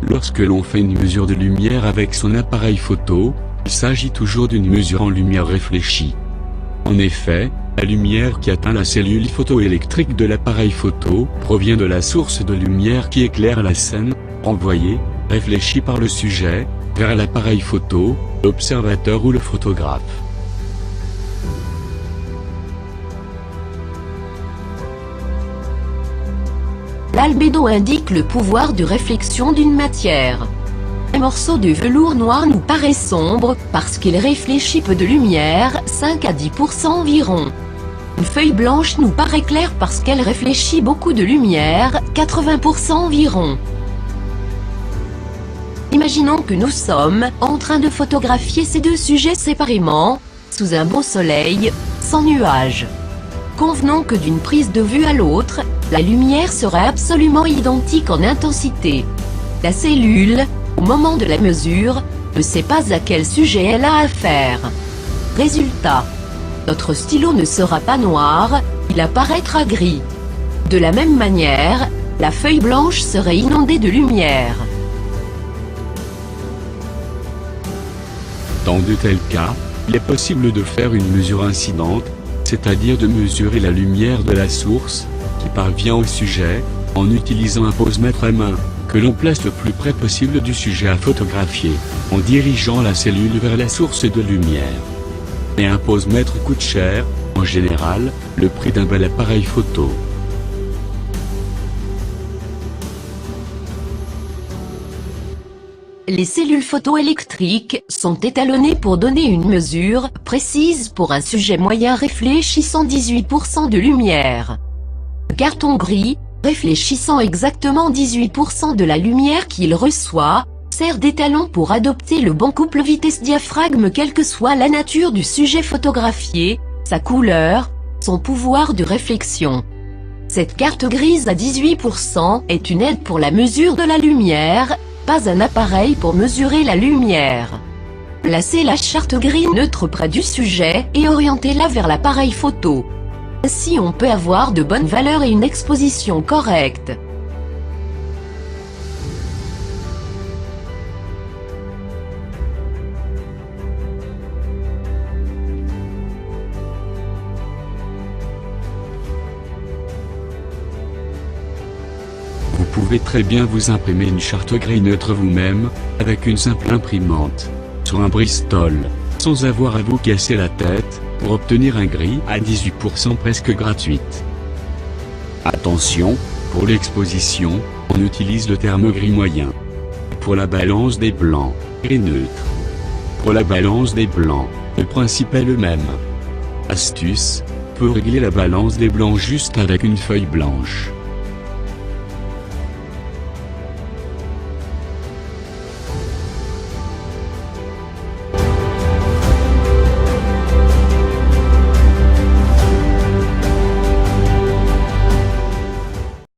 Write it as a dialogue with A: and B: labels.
A: Lorsque l'on fait une mesure de lumière avec son appareil photo, il s'agit toujours d'une mesure en lumière réfléchie. En effet, la lumière qui atteint la cellule photoélectrique de l'appareil photo provient de la source de lumière qui éclaire la scène, renvoyée, réfléchie par le sujet, vers l'appareil photo, l'observateur ou le photographe.
B: L'albédo indique le pouvoir de réflexion d'une matière. Un morceau de velours noir nous paraît sombre, parce qu'il réfléchit peu de lumière, 5 à 10% environ. Une feuille blanche nous paraît claire parce qu'elle réfléchit beaucoup de lumière, 80% environ. Imaginons que nous sommes en train de photographier ces deux sujets séparément, sous un beau soleil, sans nuages. Convenons que d'une prise de vue à l'autre, la lumière sera absolument identique en intensité. La cellule, au moment de la mesure, ne sait pas à quel sujet elle a affaire. Résultat. Notre stylo ne sera pas noir, il apparaîtra gris. De la même manière, la feuille blanche serait inondée de lumière.
A: Dans de tels cas, il est possible de faire une mesure incidente, c'est-à-dire de mesurer la lumière de la source, qui parvient au sujet, en utilisant un posemètre à main, que l'on place le plus près possible du sujet à photographier, en dirigeant la cellule vers la source de lumière. Et un posemètre coûte cher, en général, le prix d'un bel appareil photo.
B: Les cellules photoélectriques sont étalonnées pour donner une mesure précise pour un sujet moyen réfléchissant 18% de lumière. Le carton gris, réfléchissant exactement 18% de la lumière qu'il reçoit, sert d'étalon pour adopter le bon couple vitesse-diaphragme quelle que soit la nature du sujet photographié, sa couleur, son pouvoir de réflexion. Cette carte grise à 18% est une aide pour la mesure de la lumière, pas un appareil pour mesurer la lumière. Placez la charte grise neutre près du sujet et orientez-la vers l'appareil photo. Ainsi on peut avoir de bonnes valeurs et une exposition correcte.
A: Vous pouvez très bien vous imprimer une charte gris neutre vous-même, avec une simple imprimante, sur un Bristol, sans avoir à vous casser la tête, pour obtenir un gris à 18% presque gratuite. Attention, pour l'exposition, on utilise le terme gris moyen. Pour la balance des blancs, gris neutre. Pour la balance des blancs, le principe est le même. Astuce, on peut régler la balance des blancs juste avec une feuille blanche.